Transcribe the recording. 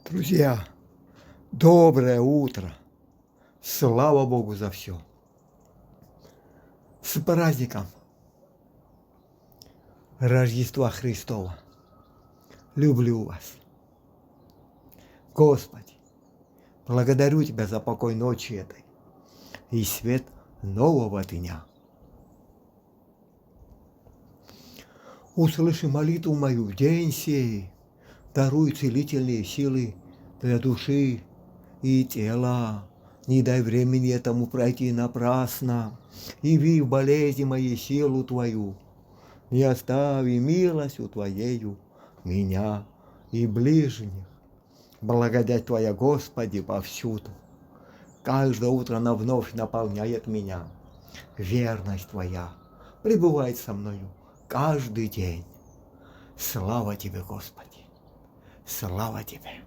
Друзья, доброе утро! Слава Богу за все! С праздником Рождества Христова! Люблю вас! Господи, благодарю Тебя за покой ночи этой и свет нового дня. Услыши молитву мою в день сей, даруй целительные силы для души и тела. Не дай времени этому пройти напрасно, яви в болезни моей силу Твою. Не остави милостью Твоею меня и ближних. Благодать Твоя, Господи, повсюду. Каждое утро она вновь наполняет меня. Верность Твоя пребывает со мною каждый день. Слава Тебе, Господи! Слава Тебе!